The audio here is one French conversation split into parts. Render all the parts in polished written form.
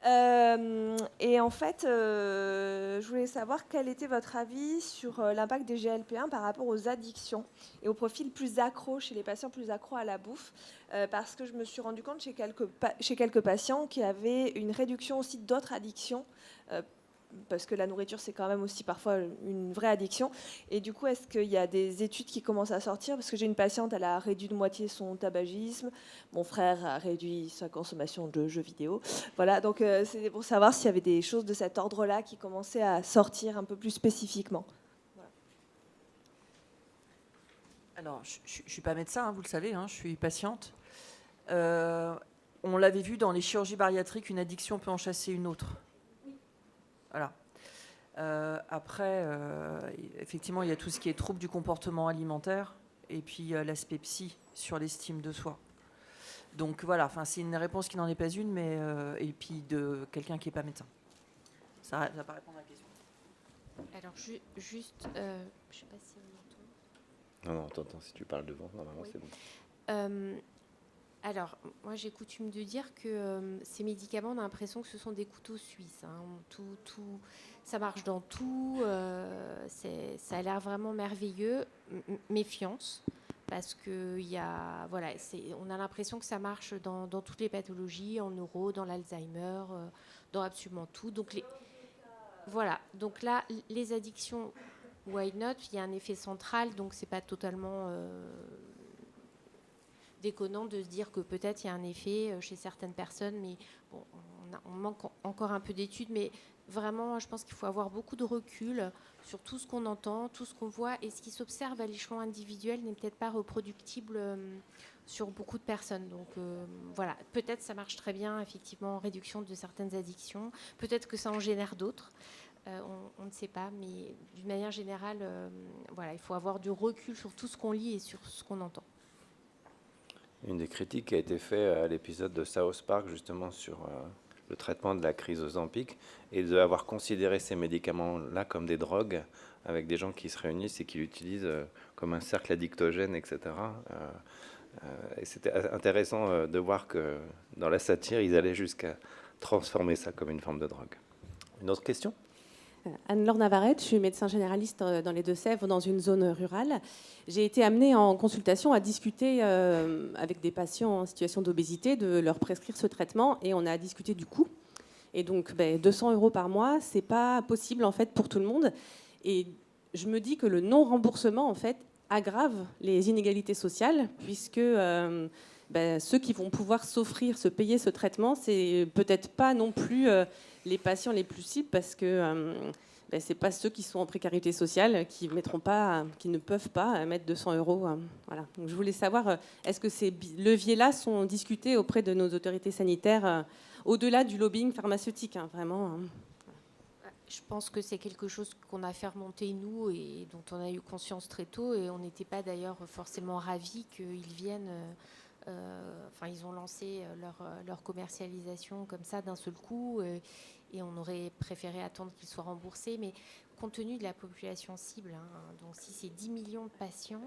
Et en fait, je voulais savoir quel était votre avis sur l'impact des GLP-1 par rapport aux addictions et aux profils plus accros, chez les patients plus accros à la bouffe, parce que je me suis rendu compte chez quelques patients qui avaient une réduction aussi d'autres addictions, parce que la nourriture, c'est quand même aussi parfois une vraie addiction. Et du coup, est-ce qu'il y a des études qui commencent à sortir? Parce que j'ai une patiente, elle a réduit de moitié son tabagisme. Mon frère a réduit sa consommation de jeux vidéo. Voilà, donc c'est pour savoir s'il y avait des choses de cet ordre-là qui commençaient à sortir un peu plus spécifiquement. Voilà. Alors, je ne suis pas médecin, hein, vous le savez, hein, je suis patiente. On l'avait vu dans les chirurgies bariatriques, une addiction peut en chasser une autre. Voilà. Après, effectivement, il y a tout ce qui est trouble du comportement alimentaire et puis l'aspect psy sur l'estime de soi. Donc voilà, c'est une réponse qui n'en est pas une, mais et puis de quelqu'un qui n'est pas médecin. Ça va pas répondre à la question. Alors, juste, je ne sais pas si on entend. Non, t'entends, si tu parles devant, normalement, Oui. c'est bon. Alors, moi, j'ai coutume de dire que ces médicaments, on a l'impression que ce sont des couteaux suisses. Hein. Ça marche dans tout. Ça a l'air vraiment merveilleux. Méfiance, parce que on a l'impression que ça marche dans toutes les pathologies, en neuro, dans l'Alzheimer, dans absolument tout. Donc, Donc là, les addictions, why not? Il y a un effet central, donc c'est pas totalement déconnant de se dire que peut-être il y a un effet chez certaines personnes, mais bon, on manque encore un peu d'études, mais vraiment, je pense qu'il faut avoir beaucoup de recul sur tout ce qu'on entend, tout ce qu'on voit, et ce qui s'observe à l'échelon individuel n'est peut-être pas reproductible sur beaucoup de personnes. Donc voilà, peut-être ça marche très bien, effectivement, en réduction de certaines addictions, peut-être que ça en génère d'autres. On ne sait pas, mais d'une manière générale, il faut avoir du recul sur tout ce qu'on lit et sur ce qu'on entend. Une des critiques qui a été faite à l'épisode de South Park, justement, sur le traitement de la crise Ozempic, et d'avoir considéré ces médicaments-là comme des drogues, avec des gens qui se réunissent et qui l'utilisent comme un cercle addictogène, etc. Et c'était intéressant de voir que dans la satire, ils allaient jusqu'à transformer ça comme une forme de drogue. Une autre question ? Anne-Laure Navarrete, je suis médecin généraliste dans les Deux-Sèvres, dans une zone rurale. J'ai été amenée en consultation à discuter avec des patients en situation d'obésité, de leur prescrire ce traitement, et on a discuté du coût. Et donc, 200 € par mois, c'est pas possible en fait pour tout le monde. Et je me dis que le non-remboursement en fait aggrave les inégalités sociales, puisque ceux qui vont pouvoir se payer ce traitement, c'est peut-être pas non plus les patients les plus cibles, parce que c'est pas ceux qui sont en précarité sociale qui ne peuvent pas mettre 200 €. Voilà. Donc je voulais savoir, est-ce que ces leviers-là sont discutés auprès de nos autorités sanitaires, au-delà du lobbying pharmaceutique, vraiment. Je pense que c'est quelque chose qu'on a fait remonter, nous, et dont on a eu conscience très tôt, et on n'était pas d'ailleurs forcément ravis qu'ils viennent. Ils ont lancé leur commercialisation comme ça d'un seul coup, et on aurait préféré attendre qu'ils soient remboursés. Mais compte tenu de la population cible, donc si c'est 10 millions de patients,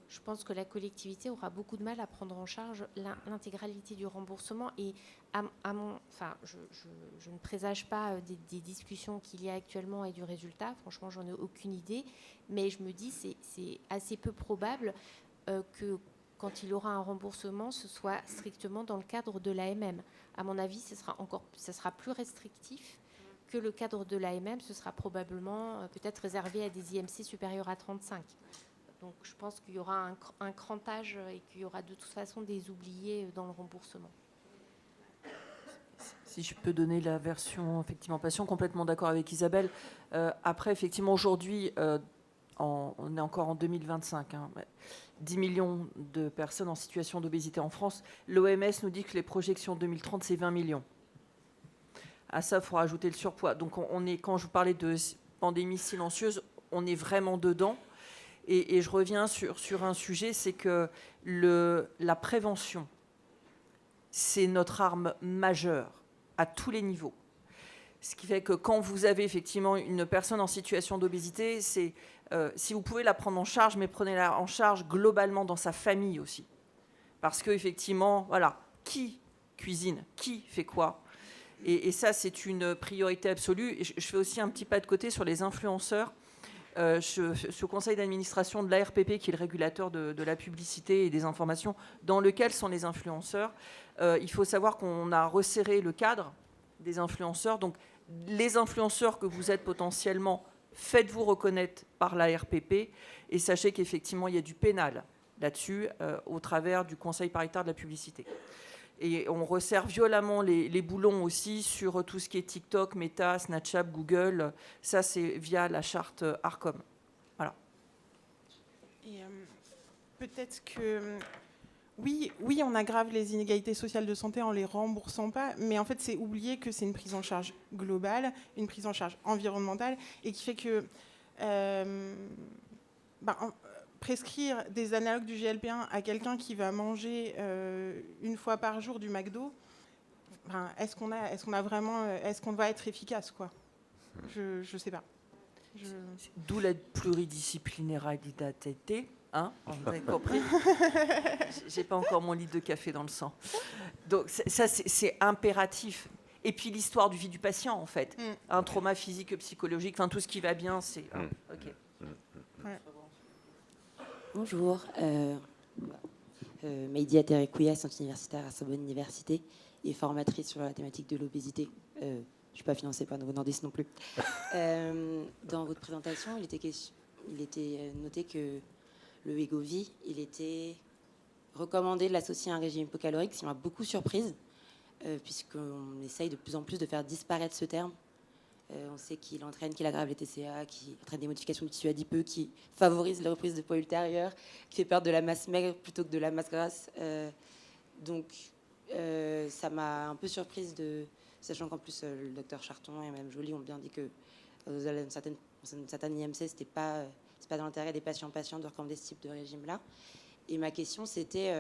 je pense que la collectivité aura beaucoup de mal à prendre en charge l'intégralité du remboursement. Et je ne présage pas des discussions qu'il y a actuellement et du résultat. Franchement, j'en ai aucune idée. Mais je me dis c'est assez peu probable que quand il aura un remboursement, ce soit strictement dans le cadre de l'AMM. À mon avis, ce sera plus restrictif que le cadre de l'AMM. Ce sera probablement peut-être réservé à des IMC supérieurs à 35. Donc je pense qu'il y aura un crantage et qu'il y aura de toute façon des oubliés dans le remboursement. Si je peux donner la version effectivement patient, complètement d'accord avec Isabelle. Après, effectivement, aujourd'hui, on est encore en 2025. 10 millions de personnes en situation d'obésité en France. L'OMS nous dit que les projections 2030, c'est 20 millions. À ça, il faut rajouter le surpoids. Donc, quand je vous parlais de pandémie silencieuse, on est vraiment dedans. Et je reviens sur un sujet, c'est que la prévention, c'est notre arme majeure à tous les niveaux. Ce qui fait que quand vous avez effectivement une personne en situation d'obésité, c'est si vous pouvez la prendre en charge, mais prenez-la en charge globalement dans sa famille aussi. Parce qu'effectivement, voilà, qui cuisine, qui fait quoi ? Et ça, c'est une priorité absolue. Et je fais aussi un petit pas de côté sur les influenceurs. Je suis au conseil d'administration de l'ARPP, qui est le régulateur de la publicité et des informations, dans lequel sont les influenceurs. Il faut savoir qu'on a resserré le cadre des influenceurs. Donc, les influenceurs que vous êtes potentiellement, faites-vous reconnaître par l'ARPP. Et sachez qu'effectivement, il y a du pénal là-dessus, au travers du conseil paritaire de la publicité. Et on resserre violemment les boulons aussi sur tout ce qui est TikTok, Meta, Snapchat, Google. Ça, c'est via la charte ARCOM. Voilà. Et peut-être que oui, on aggrave les inégalités sociales de santé en les remboursant pas, mais en fait, c'est oublier que c'est une prise en charge globale, une prise en charge environnementale, et qui fait que prescrire des analogues du GLP-1 à quelqu'un qui va manger une fois par jour du McDo, est-ce qu'on va être efficace, quoi? Je sais pas. D'où la pluridisciplinarité, hein, vous avez compris. J'ai pas encore mon litre de café dans le sang. Donc ça, c'est impératif. Et puis l'histoire du vie du patient, en fait. Un trauma physique, psychologique, enfin tout ce qui va bien, c'est... ok. Ouais. Bonjour, Mehdi Aterekouya, scientifique universitaire à Sorbonne Université et formatrice sur la thématique de l'obésité. Je ne suis pas financée par Novo Nordisk non plus. Dans votre présentation, il était noté que le Wegovy, il était recommandé de l'associer à un régime hypocalorique, ce qui m'a beaucoup surprise, puisqu'on essaye de plus en plus de faire disparaître ce terme. On sait qu'il aggrave les TCA, qu'il entraîne des modifications du tissu adipeux, qui favorise la reprise de poids ultérieur, qui fait perdre de la masse maigre plutôt que de la masse grasse. Donc, ça m'a un peu surprise, sachant qu'en plus, le docteur Charton et Mme Joly ont bien dit que dans une certaine IMC, c'est pas dans l'intérêt des patients-patientes de recommander ce type de régime-là. Et ma question, c'était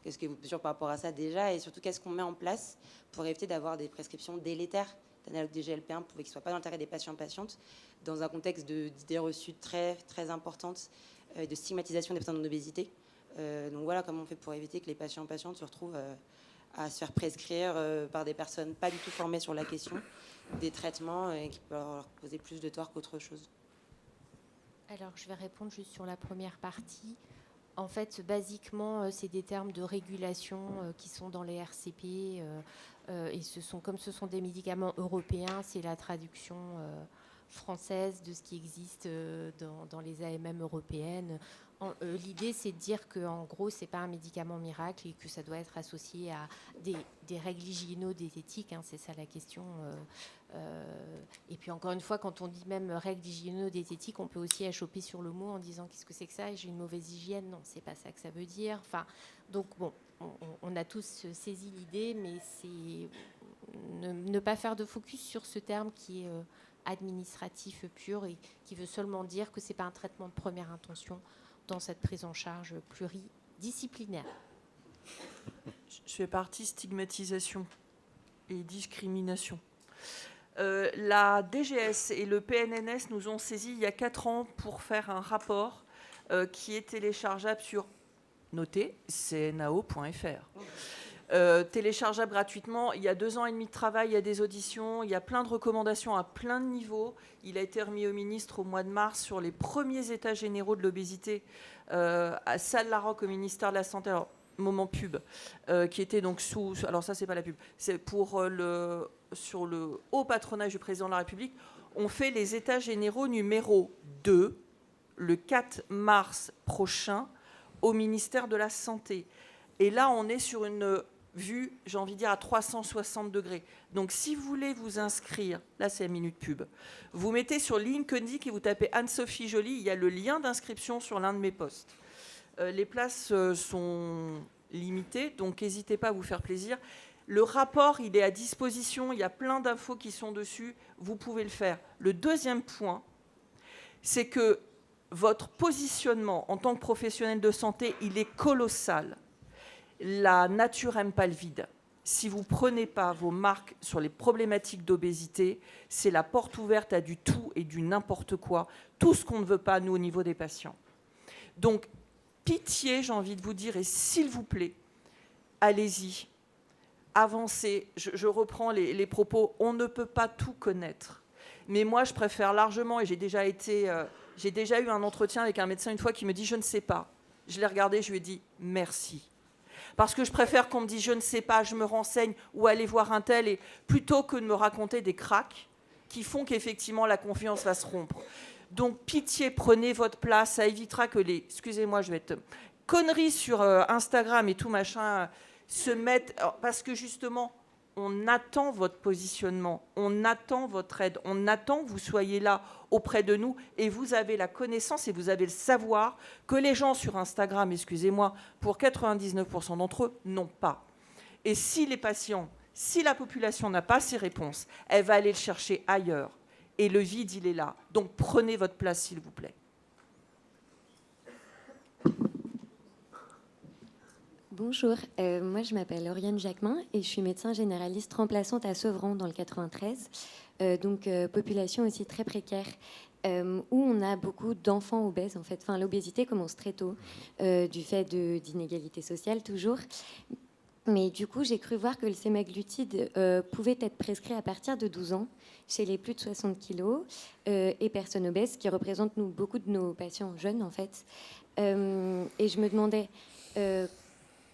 qu'est-ce que vous pouvez dire par rapport à ça déjà, et surtout qu'est-ce qu'on met en place pour éviter d'avoir des prescriptions délétères d'analogues des GLP-1 pour qu'ils ne soient pas dans l'intérêt des patients-patientes, dans un contexte d'idées reçues très, très importantes, de stigmatisation des personnes en obésité. Donc voilà comment on fait pour éviter que les patients-patientes se retrouvent à se faire prescrire par des personnes pas du tout formées sur la question, des traitements qui peuvent leur causer plus de tort qu'autre chose. Alors, je vais répondre juste sur la première partie. En fait, basiquement, c'est des termes de régulation qui sont dans les RCP. Et comme ce sont des médicaments européens, c'est la traduction française de ce qui existe dans les AMM européennes. L'idée, c'est de dire qu'en gros, ce n'est pas un médicament miracle et que ça doit être associé à des règles hygiéno-diététiques. Hein, c'est ça la question. Et puis, encore une fois, quand on dit même règles hygiéno-diététiques, on peut aussi achoper sur le mot en disant qu'est-ce que c'est que ça? J'ai une mauvaise hygiène? Non, c'est pas ça que ça veut dire. Enfin, donc, bon, on a tous saisi l'idée, mais c'est ne pas faire de focus sur ce terme qui est administratif pur et qui veut seulement dire que ce n'est pas un traitement de première intention dans cette prise en charge pluridisciplinaire. Je fais partie stigmatisation et discrimination. La DGS et le PNNS nous ont saisi il y a 4 ans pour faire un rapport qui est téléchargeable sur cnao.fr. Téléchargeable gratuitement. Il y a 2 ans et demi de travail, il y a des auditions, il y a plein de recommandations à plein de niveaux. Il a été remis au ministre au mois de mars sur les premiers états généraux de l'obésité à Salle-Larocque au ministère de la Santé. Alors, moment pub, qui était donc alors ça, c'est pas la pub, c'est sur le haut patronage du président de la République. On fait les états généraux numéro 2 le 4 mars prochain au ministère de la Santé. Et là, on est sur une vue, j'ai envie de dire, à 360 degrés. Donc, si vous voulez vous inscrire, là, c'est la minute pub, vous mettez sur LinkedIn et vous tapez Anne-Sophie Joly, il y a le lien d'inscription sur l'un de mes posts. Les places sont limitées, donc n'hésitez pas à vous faire plaisir. Le rapport, il est à disposition, il y a plein d'infos qui sont dessus, vous pouvez le faire. Le deuxième point, c'est que votre positionnement en tant que professionnel de santé, il est colossal. La nature n'aime pas le vide. Si vous ne prenez pas vos marques sur les problématiques d'obésité, c'est la porte ouverte à du tout et du n'importe quoi, tout ce qu'on ne veut pas, nous, au niveau des patients. Donc, pitié, j'ai envie de vous dire, et s'il vous plaît, allez-y. avancer. Je reprends les propos. On ne peut pas tout connaître. Mais moi, je préfère largement, et j'ai déjà eu un entretien avec un médecin une fois qui me dit « je ne sais pas ». Je l'ai regardé, je lui ai dit « merci ». Parce que je préfère qu'on me dise « je ne sais pas, je me renseigne » ou « aller voir un tel », et plutôt que de me raconter des cracks qui font qu'effectivement la confiance va se rompre. Donc pitié, prenez votre place, ça évitera que les, excusez-moi, je vais être conneries sur Instagram et tout machin se mettent, parce que justement, on attend votre positionnement, on attend votre aide, on attend que vous soyez là auprès de nous, et vous avez la connaissance et vous avez le savoir que les gens sur Instagram, excusez-moi, pour 99% d'entre eux, n'ont pas. Et si les patients, si la population n'a pas ces réponses, elle va aller le chercher ailleurs. Et le vide, il est là. Donc prenez votre place, s'il vous plaît. Bonjour, moi je m'appelle Oriane Jacquemin et je suis médecin généraliste remplaçante à Sevran dans le 93, donc population aussi très précaire, où on a beaucoup d'enfants obèses en fait. Enfin, l'obésité commence très tôt, du fait d'inégalités sociales toujours. Mais du coup, j'ai cru voir que le sémaglutide pouvait être prescrit à partir de 12 ans chez les plus de 60 kilos et personnes obèses, qui représentent beaucoup de nos patients jeunes en fait. Et je me demandais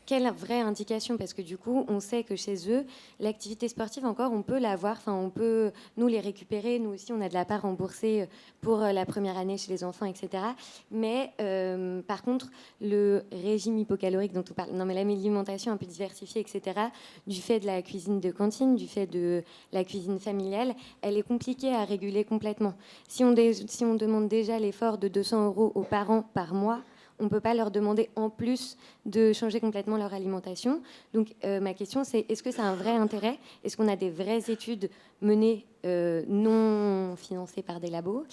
quelle vraie indication, parce que du coup, on sait que chez eux, l'activité sportive encore, on peut l'avoir, enfin, on peut nous les récupérer, nous aussi, on a de la part remboursée pour la première année chez les enfants, etc. Mais par contre, le régime hypocalorique dont on parle, non mais l'alimentation un peu diversifiée, etc., du fait de la cuisine de cantine, du fait de la cuisine familiale, elle est compliquée à réguler complètement. Si on demande déjà l'effort de 200 € aux parents par mois, on ne peut pas leur demander en plus de changer complètement leur alimentation. Donc ma question c'est, est-ce que ça a un vrai intérêt? Est-ce qu'on a des vraies études menées non financées par des labos?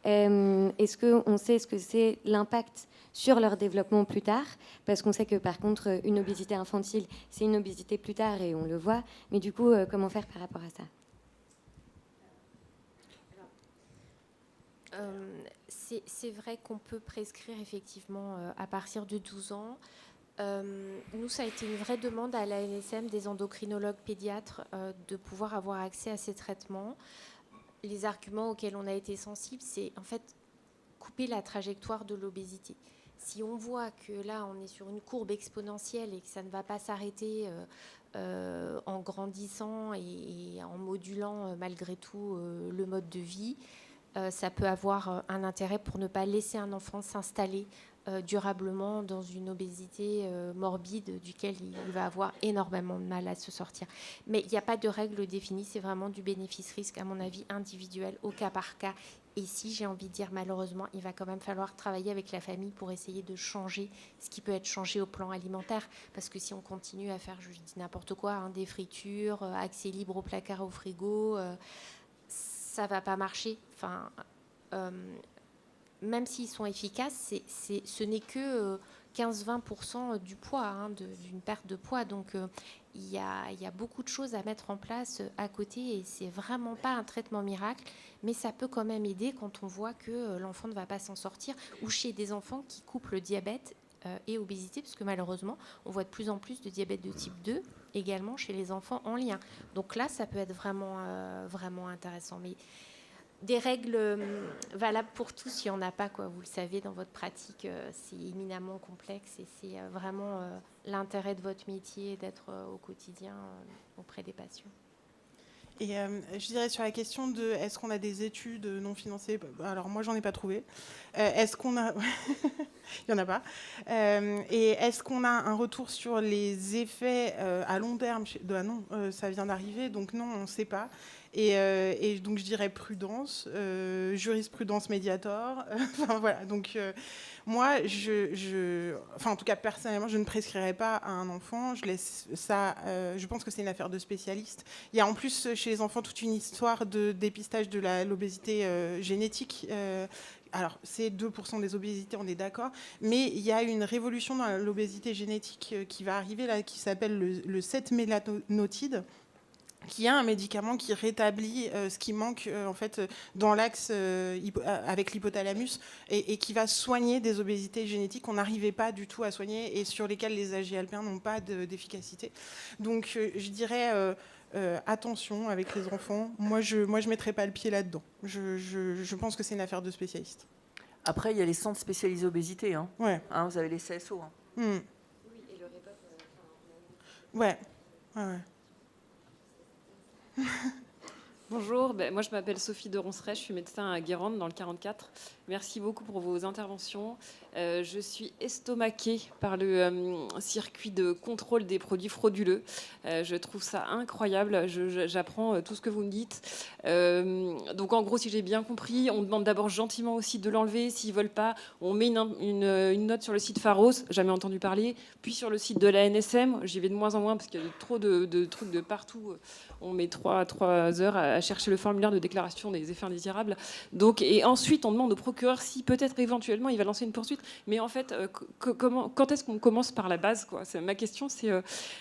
Est-ce qu'on sait ce que c'est l'impact sur leur développement plus tard? Parce qu'on sait que par contre une obésité infantile, c'est une obésité plus tard et on le voit. Mais du coup, comment faire par rapport à ça? C'est vrai qu'on peut prescrire effectivement à partir de 12 ans. Nous, ça a été une vraie demande à l'ANSM des endocrinologues pédiatres de pouvoir avoir accès à ces traitements. Les arguments auxquels on a été sensible, c'est en fait couper la trajectoire de l'obésité. Si on voit que là, on est sur une courbe exponentielle et que ça ne va pas s'arrêter en grandissant et en modulant malgré tout le mode de vie, ça peut avoir un intérêt pour ne pas laisser un enfant s'installer durablement dans une obésité morbide duquel il va avoir énormément de mal à se sortir. Mais il n'y a pas de règle définie, c'est vraiment du bénéfice-risque, à mon avis, individuel, au cas par cas. Et si, j'ai envie de dire, malheureusement, il va quand même falloir travailler avec la famille pour essayer de changer ce qui peut être changé au plan alimentaire. Parce que si on continue à faire, je dis n'importe quoi, hein, des fritures, accès libre au placard, au frigo... ça va pas marcher. Enfin, même s'ils sont efficaces, ce n'est que 15-20% du poids, hein, d'une perte de poids. Donc, il y a beaucoup de choses à mettre en place à côté et c'est vraiment pas un traitement miracle, mais ça peut quand même aider quand on voit que l'enfant ne va pas s'en sortir, ou chez des enfants qui couplent diabète et obésité, parce que malheureusement, on voit de plus en plus de diabète de type 2 également chez les enfants en lien. Donc là, ça peut être vraiment, vraiment intéressant. Mais des règles valables pour tous, il n'y en a pas, quoi. Vous le savez, dans votre pratique, c'est éminemment complexe et c'est vraiment l'intérêt de votre métier d'être au quotidien auprès des patients. Et je dirais sur la question de est-ce qu'on a des études non financées, alors moi j'en ai pas trouvé. Est-ce qu'on a, il y en a pas. Et est-ce qu'on a un retour sur les effets à long terme non, ça vient d'arriver, donc non, on ne sait pas. Et donc je dirais prudence, jurisprudence Mediator. Enfin voilà, donc. Moi, enfin, en tout cas, personnellement, je ne prescrirais pas à un enfant. Je laisse ça. Je pense que c'est une affaire de spécialistes. Il y a en plus chez les enfants toute une histoire de dépistage de l'obésité génétique. Alors, c'est 2% des obésités, on est d'accord. Mais il y a une révolution dans l'obésité génétique qui va arriver là, qui s'appelle le 7-mélanotide. qu'il y a un médicament qui rétablit ce qui manque en fait dans l'axe avec l'hypothalamus et qui va soigner des obésités génétiques qu'on n'arrivait pas du tout à soigner et sur lesquelles les AGLP1 n'ont pas d'efficacité. Donc je dirais attention avec les enfants. Moi je mettrais pas le pied là-dedans. Je pense que c'est une affaire de spécialistes. Après, il y a les centres spécialisés obésité. Hein. Ouais. Hein, vous avez les CSO. Hein. Oui, et le REPOP. Ouais. Bonjour, moi je m'appelle Sophie de Ronceret, je suis médecin à Guérande dans le 44. Merci beaucoup pour vos interventions. Je suis estomaquée par le circuit de contrôle des produits frauduleux. Je trouve ça incroyable, j'apprends tout ce que vous me dites. Donc en gros, si j'ai bien compris, on demande d'abord gentiment aussi de l'enlever. S'ils ne veulent pas, on met une note sur le site Pharos, jamais entendu parler, puis sur le site de la NSM, j'y vais de moins en moins parce qu'il y a trop de trucs de partout. On met 3 heures à chercher le formulaire de déclaration des effets indésirables. Donc, et ensuite, on demande au procureur si peut-être éventuellement il va lancer une poursuite. Mais en fait, quand est-ce qu'on commence par la base, quoi ? Ma question, c'est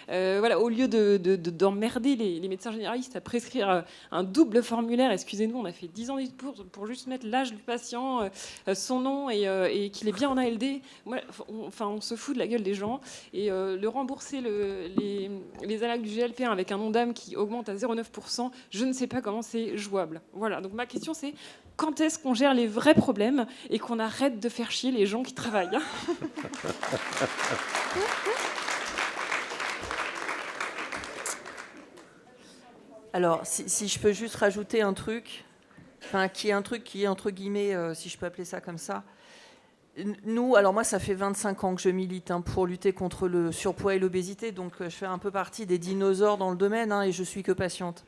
voilà, au lieu d'emmerder les médecins généralistes à prescrire un double formulaire, excusez-nous, on a fait 10 ans d'études pour juste mettre l'âge du patient, son nom et qu'il est bien en ALD. On se fout de la gueule des gens. Et le rembourser les annales du GLP1 avec un Ondam qui augmente à 0,9%, je ne sais pas comment c'est jouable. Voilà, donc ma question c'est quand est-ce qu'on gère les vrais problèmes et qu'on arrête de faire chier les gens qui travaillent ? Alors, si je peux juste rajouter un truc, qui est entre guillemets, si je peux appeler ça comme ça. Nous, alors moi, ça fait 25 ans que je milite pour lutter contre le surpoids et l'obésité, donc je fais un peu partie des dinosaures dans le domaine et je suis que patiente.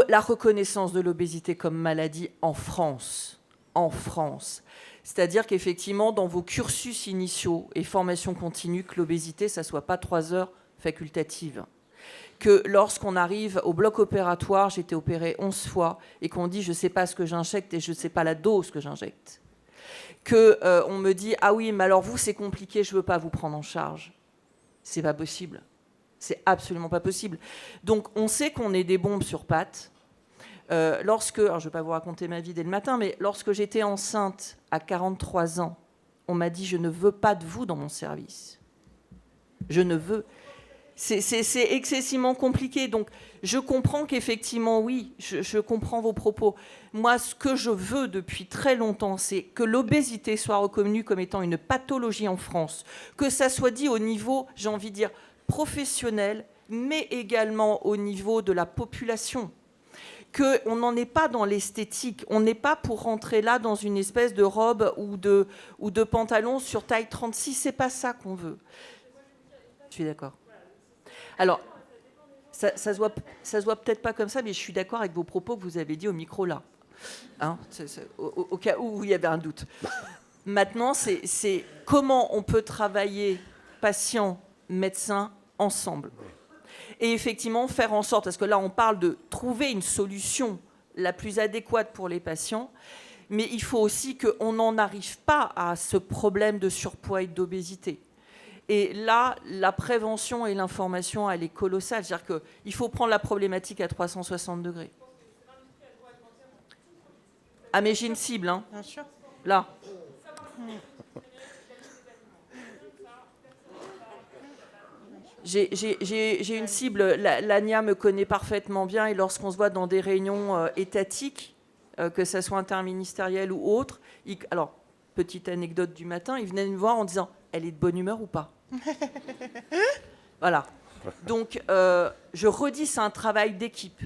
La reconnaissance de l'obésité comme maladie en France. C'est-à-dire qu'effectivement, dans vos cursus initiaux et formations continues, que l'obésité, ça ne soit pas 3 heures facultatives. Que lorsqu'on arrive au bloc opératoire, j'ai été opérée 11 fois, et qu'on dit « je ne sais pas ce que j'injecte et je ne sais pas la dose que j'injecte ». Qu'on me dit « ah oui, mais alors vous, c'est compliqué, je ne veux pas vous prendre en charge ». C'est pas possible. C'est absolument pas possible. Donc, on sait qu'on est des bombes sur pattes. Alors je ne vais pas vous raconter ma vie dès le matin, mais lorsque j'étais enceinte à 43 ans, on m'a dit « je ne veux pas de vous dans mon service ». Je ne veux. C'est excessivement compliqué. Donc, je comprends qu'effectivement, oui, je comprends vos propos. Moi, ce que je veux depuis très longtemps, c'est que l'obésité soit reconnue comme étant une pathologie en France. Que ça soit dit au niveau, j'ai envie de dire, professionnel, mais également au niveau de la population. Qu'on n'en est pas dans l'esthétique. On n'est pas pour rentrer là dans une espèce de robe ou de pantalon sur taille 36. C'est pas ça qu'on veut. Je suis d'accord. Alors, ça se voit peut-être pas comme ça, mais je suis d'accord avec vos propos que vous avez dit au micro là. Au cas où il y avait un doute. Maintenant, c'est comment on peut travailler patients, médecins, ensemble. Et effectivement, faire en sorte, parce que là, on parle de trouver une solution la plus adéquate pour les patients, mais il faut aussi qu'on n'en arrive pas à ce problème de surpoids et d'obésité. Et là, la prévention et l'information, elle est colossale. C'est-à-dire qu'il faut prendre la problématique à 360 degrés. Ah, mais j'ai une cible, hein. Bien sûr. Là. J'ai une cible. L'ANIA me connaît parfaitement bien. Et lorsqu'on se voit dans des réunions étatiques, que ce soit interministériel ou autre, alors, petite anecdote du matin, ils venaient me voir en disant « elle est de bonne humeur ou pas ?» Voilà. Donc, je redis, c'est un travail d'équipe.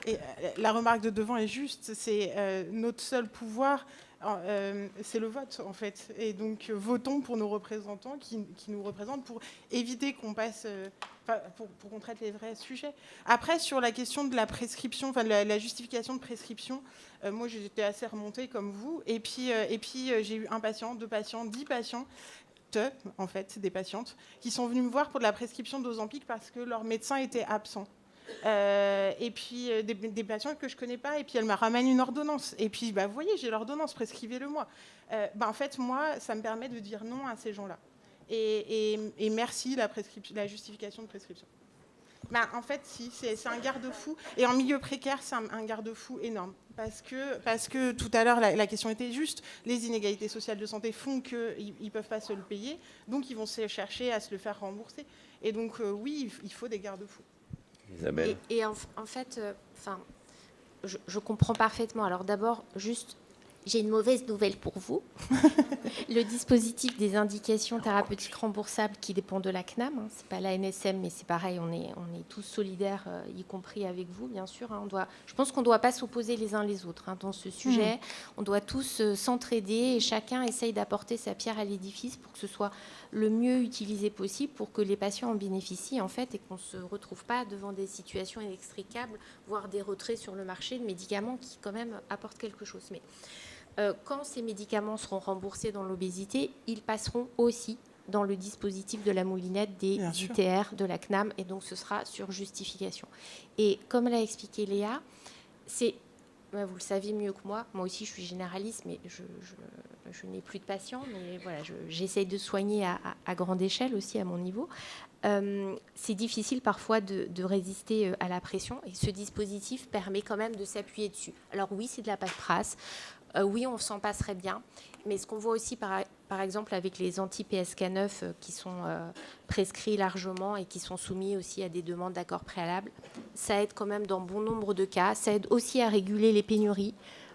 Et la remarque de devant est juste. C'est notre seul pouvoir, c'est le vote, en fait. Et donc, votons pour nos représentants qui nous représentent pour éviter qu'on passe... pour qu'on traite les vrais sujets. Après, sur la question de la prescription, enfin de la justification de prescription, moi j'étais assez remontée comme vous, et puis j'ai eu un patient, 2 patients, 10 patients, en fait, des patientes, qui sont venues me voir pour de la prescription d'Ozempic parce que leur médecin était absent. Et puis des patients que je ne connais pas, et puis elle m'a ramené une ordonnance. Et puis, vous voyez, j'ai l'ordonnance, prescrivez-le-moi. En fait, moi, ça me permet de dire non à ces gens-là. Et merci la justification de prescription. En fait, si, c'est un garde-fou. Et en milieu précaire, c'est un garde-fou énorme. Parce que tout à l'heure, la question était juste. Les inégalités sociales de santé font qu'ils ne peuvent pas se le payer. Donc, ils vont se chercher à se le faire rembourser. Et donc, oui, il faut des garde-fous. Isabelle. Et en fait, je comprends parfaitement. Alors d'abord, juste, j'ai une mauvaise nouvelle pour vous. Le dispositif des indications thérapeutiques remboursables qui dépend de la CNAM, hein, c'est pas la NSM, mais c'est pareil, on est tous solidaires, y compris avec vous, bien sûr. Hein, je pense qu'on ne doit pas s'opposer les uns les autres dans ce sujet. On doit tous s'entraider et chacun essaye d'apporter sa pierre à l'édifice pour que ce soit le mieux utilisé possible pour que les patients en bénéficient en fait et qu'on ne se retrouve pas devant des situations inextricables, voire des retraits sur le marché de médicaments qui quand même apportent quelque chose. Mais quand ces médicaments seront remboursés dans l'obésité, ils passeront aussi dans le dispositif de la moulinette des ITR de la CNAM et donc ce sera sur justification. Et comme l'a expliqué Léa, vous le savez mieux que moi aussi je suis généraliste, mais je n'ai plus de patients, mais voilà, j'essaye de soigner à grande échelle aussi à mon niveau. C'est difficile parfois de résister à la pression et ce dispositif permet quand même de s'appuyer dessus. Alors oui, c'est de la paperasse. Oui, on s'en passerait bien, mais ce qu'on voit aussi par exemple avec les anti-PSK9 qui sont prescrits largement et qui sont soumis aussi à des demandes d'accord préalables, ça aide quand même dans bon nombre de cas. Ça aide aussi à réguler les pénuries.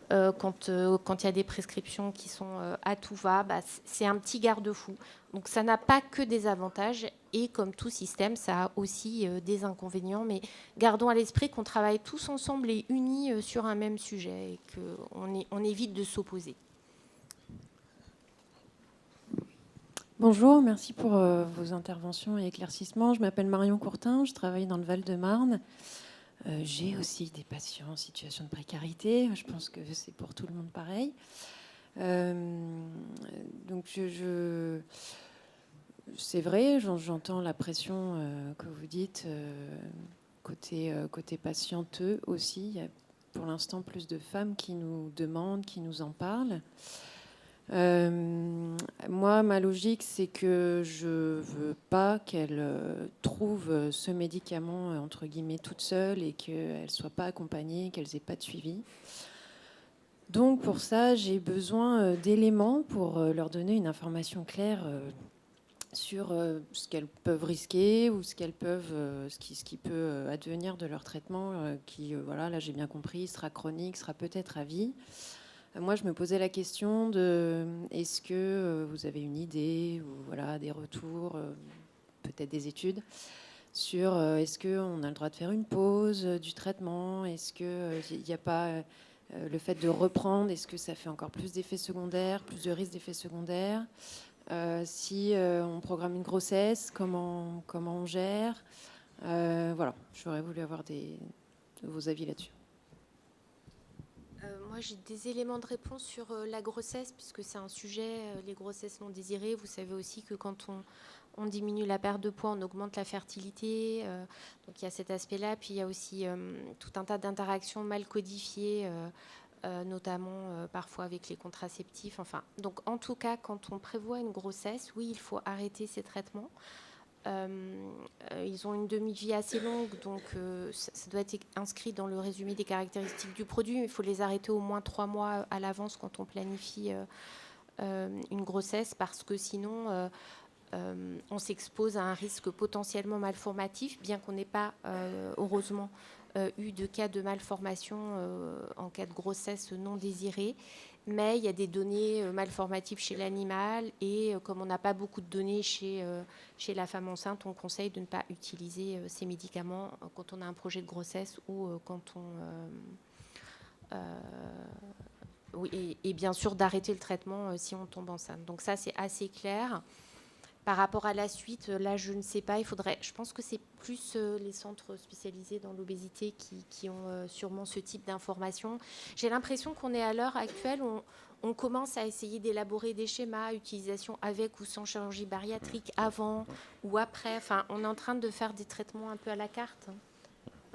Quand il y a des prescriptions qui sont à tout va, c'est un petit garde-fou. Donc ça n'a pas que des avantages et comme tout système, ça a aussi des inconvénients. Mais gardons à l'esprit qu'on travaille tous ensemble et unis sur un même sujet et qu'on évite de s'opposer. Bonjour, merci pour vos interventions et éclaircissements. Je m'appelle Marion Courtin, je travaille dans le Val-de-Marne. J'ai aussi des patients en situation de précarité. Je pense que c'est pour tout le monde pareil. Donc, c'est vrai, j'entends la pression que vous dites côté patienteux aussi. Il y a pour l'instant plus de femmes qui nous demandent, qui nous en parlent. Moi, ma logique, c'est que je veux pas qu'elle trouve ce médicament entre guillemets toute seule et qu'elle soit pas accompagnée, qu'elles aient pas de suivi. Donc pour ça, j'ai besoin d'éléments pour leur donner une information claire sur ce qu'elles peuvent risquer ou ce qui peut advenir de leur traitement, qui, voilà, là j'ai bien compris, sera chronique, sera peut-être à vie. Moi, je me posais la question de est-ce que vous avez une idée ou voilà, des retours, peut-être des études, sur est-ce qu'on a le droit de faire une pause du traitement? Est-ce qu'il n'y a pas le fait de reprendre? Est-ce que ça fait encore plus d'effets secondaires, plus de risques d'effets secondaires? Si on programme une grossesse, comment on gère? Voilà, j'aurais voulu avoir vos avis là-dessus. Moi, j'ai des éléments de réponse sur la grossesse, puisque c'est un sujet, les grossesses non désirées. Vous savez aussi que quand on diminue la perte de poids, on augmente la fertilité. Donc, il y a cet aspect-là. Puis, il y a aussi tout un tas d'interactions mal codifiées, notamment parfois avec les contraceptifs. Enfin, donc, en tout cas, quand on prévoit une grossesse, oui, il faut arrêter ces traitements. Ils ont une demi-vie assez longue, donc ça doit être inscrit dans le résumé des caractéristiques du produit, mais il faut les arrêter au moins 3 mois à l'avance quand on planifie une grossesse, parce que sinon on s'expose à un risque potentiellement malformatif, bien qu'on n'ait pas heureusement eu de cas de malformation en cas de grossesse non désirée. Mais il y a des données malformatives chez l'animal et comme on n'a pas beaucoup de données chez la femme enceinte, on conseille de ne pas utiliser ces médicaments quand on a un projet de grossesse ou quand oui, et bien sûr d'arrêter le traitement si on tombe enceinte. Donc ça, c'est assez clair. Par rapport à la suite, là, je ne sais pas. Je pense que c'est plus les centres spécialisés dans l'obésité qui ont sûrement ce type d'informations. J'ai l'impression qu'on est à l'heure actuelle, on commence à essayer d'élaborer des schémas, utilisation avec ou sans chirurgie bariatrique, avant ou après. Enfin, on est en train de faire des traitements un peu à la carte.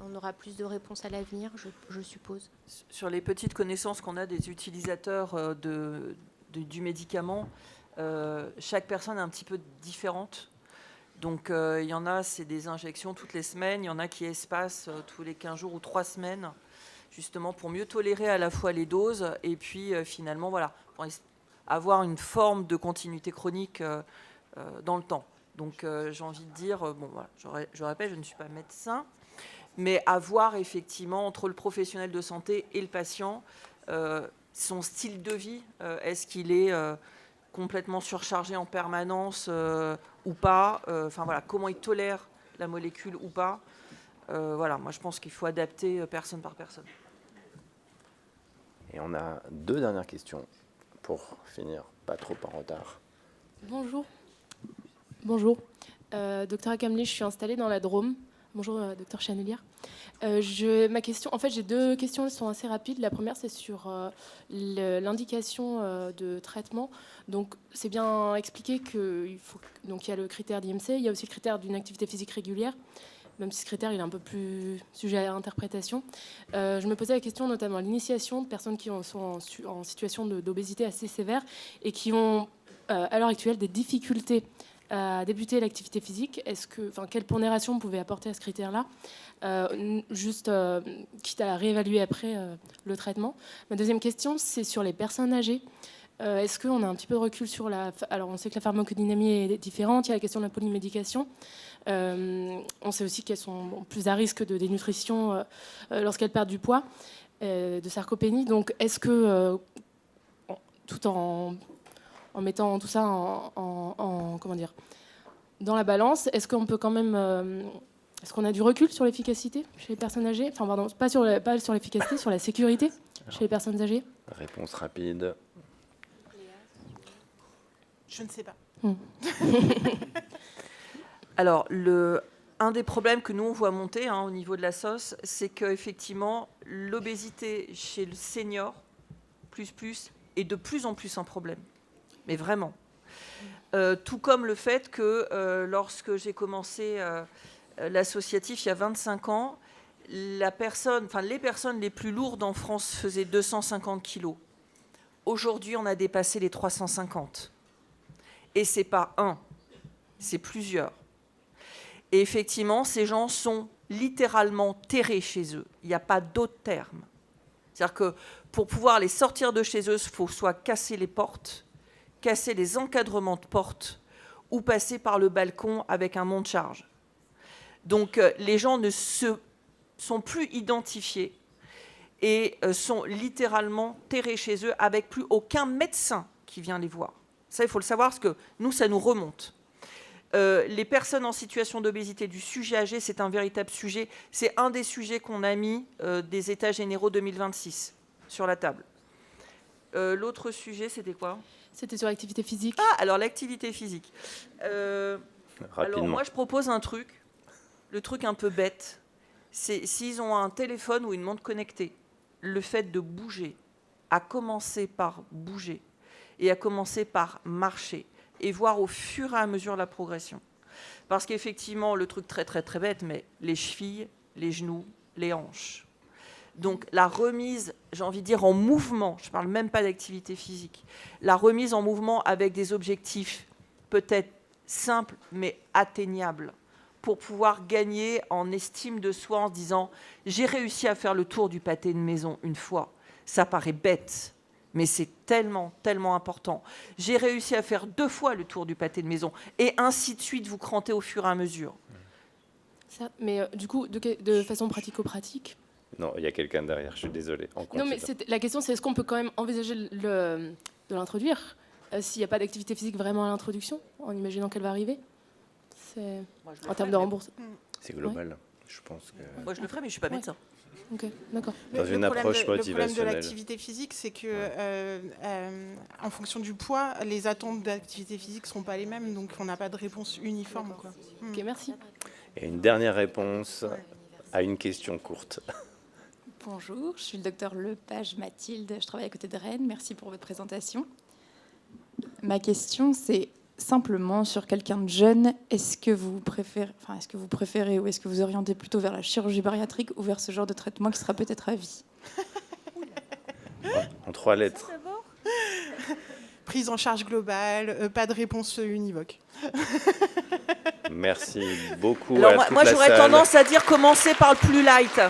On aura plus de réponses à l'avenir, je suppose. Sur les petites connaissances qu'on a des utilisateurs du médicament, chaque personne est un petit peu différente Donc il y en a, c'est des injections toutes les semaines, il y en a qui espacent tous les 15 jours ou 3 semaines, justement pour mieux tolérer à la fois les doses et puis finalement, voilà, pour avoir une forme de continuité chronique dans le temps. Donc j'ai envie de dire, bon voilà, je répète, je ne suis pas médecin, mais à voir effectivement entre le professionnel de santé et le patient, son style de vie, est-ce qu'il est complètement surchargé en permanence ou pas, enfin voilà, comment il tolère la molécule ou pas. Voilà, moi je pense qu'il faut adapter personne par personne. Et on a 2 dernières questions pour finir, pas trop en retard. Bonjour. Bonjour. Docteur Akamli, je suis installée dans la Drôme. Bonjour, docteur Chanelière. Ma question, en fait, j'ai 2 questions, elles sont assez rapides. La première, c'est sur l'indication de traitement. Donc, c'est bien expliqué qu'il faut. Donc, il y a le critère d'IMC, il y a aussi le critère d'une activité physique régulière. Même si ce critère il est un peu plus sujet à interprétation. Je me posais la question notamment à l'initiation de personnes qui sont en situation d'obésité assez sévère et qui ont à l'heure actuelle des difficultés à débuter l'activité physique. Quelle pondération vous pouvez apporter à ce critère-là, quitte à réévaluer après le traitement. Ma deuxième question, c'est sur les personnes âgées. Est-ce qu'on a un petit peu de recul sur Alors, on sait que la pharmacodynamie est différente, il y a la question de la polymédication. On sait aussi qu'elles sont plus à risque de dénutrition lorsqu'elles perdent du poids, de sarcopénie. Donc, est-ce que, tout en mettant tout ça comment dire, dans la balance, est-ce qu'on peut quand même... est-ce qu'on a du recul sur l'efficacité chez les personnes âgées ? Enfin, pardon, pas sur l'efficacité, sur la sécurité chez les personnes âgées ? Réponse rapide. Je ne sais pas. Alors, un des problèmes que nous, on voit monter au niveau de la SOS, c'est qu'effectivement, l'obésité chez le senior, est de plus en plus un problème. Mais vraiment. Tout comme le fait que lorsque j'ai commencé l'associatif il y a 25 ans, les personnes les plus lourdes en France faisaient 250 kilos. Aujourd'hui, on a dépassé les 350. Et c'est pas un, c'est plusieurs. Et effectivement, ces gens sont littéralement terrés chez eux. Il n'y a pas d'autre terme. C'est-à-dire que pour pouvoir les sortir de chez eux, il faut soit casser les portes, casser les encadrements de portes ou passer par le balcon avec un monte-charge. Donc les gens ne sont plus identifiés et sont littéralement terrés chez eux avec plus aucun médecin qui vient les voir. Ça, il faut le savoir parce que nous, ça nous remonte. Les personnes en situation d'obésité, du sujet âgé, c'est un véritable sujet. C'est un des sujets qu'on a mis des États généraux 2026 sur la table. L'autre sujet, c'était quoi ? C'était sur l'activité physique. Ah, alors l'activité physique. Alors moi, je propose un truc, le truc un peu bête. C'est s'ils ont un téléphone ou une montre connectée, le fait de bouger, à commencer par bouger et à commencer par marcher et voir au fur et à mesure la progression. Parce qu'effectivement, le truc très très très bête, mais les chevilles, les genoux, les hanches. Donc la remise, j'ai envie de dire en mouvement, je ne parle même pas d'activité physique, la remise en mouvement avec des objectifs peut-être simples mais atteignables pour pouvoir gagner en estime de soi en se disant « j'ai réussi à faire le tour du pâté de maison une fois ». Ça paraît bête, mais c'est tellement, tellement important. J'ai réussi à faire 2 fois le tour du pâté de maison et ainsi de suite, vous crantez au fur et à mesure. Ça, mais du coup, de façon pratico-pratique. Non, il y a quelqu'un derrière, je suis désolé. Non, mais la question, c'est est-ce qu'on peut quand même envisager de l'introduire s'il n'y a pas d'activité physique vraiment à l'introduction, en imaginant qu'elle va arriver en termes de remboursement. C'est global, je pense que... Moi, je le ferai, mais je ne suis pas médecin. Ok, d'accord. Dans une approche motivationnelle. Le problème de l'activité physique, c'est que, en fonction du poids, les attentes d'activité physique ne seront pas les mêmes, donc on n'a pas de réponse uniforme. Quoi. Ok, merci. Et une dernière réponse à une question courte. Bonjour, je suis le docteur Lepage Mathilde, je travaille à côté de Rennes. Merci pour votre présentation. Ma question, c'est simplement sur quelqu'un de jeune, est-ce que vous préférez ou est-ce que vous orientez plutôt vers la chirurgie bariatrique ou vers ce genre de traitement qui sera peut-être à vie ? En 3 lettres. Prise en charge globale, pas de réponse univoque. Merci beaucoup. Alors, à toute moi la j'aurais salle. tendance à dire commencer par le plus light.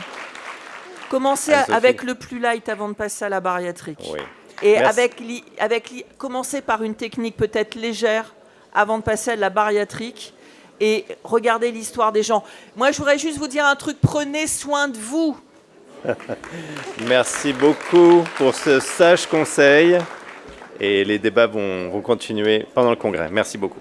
Commencez Anne-Sophie. avec le plus light avant de passer à la bariatrique. Oui. Et Merci. commencez par une technique peut-être légère avant de passer à la bariatrique. Et regardez l'histoire des gens. Moi, je voudrais juste vous dire un truc. Prenez soin de vous. Merci beaucoup pour ce sage conseil. Et les débats vont continuer pendant le congrès. Merci beaucoup.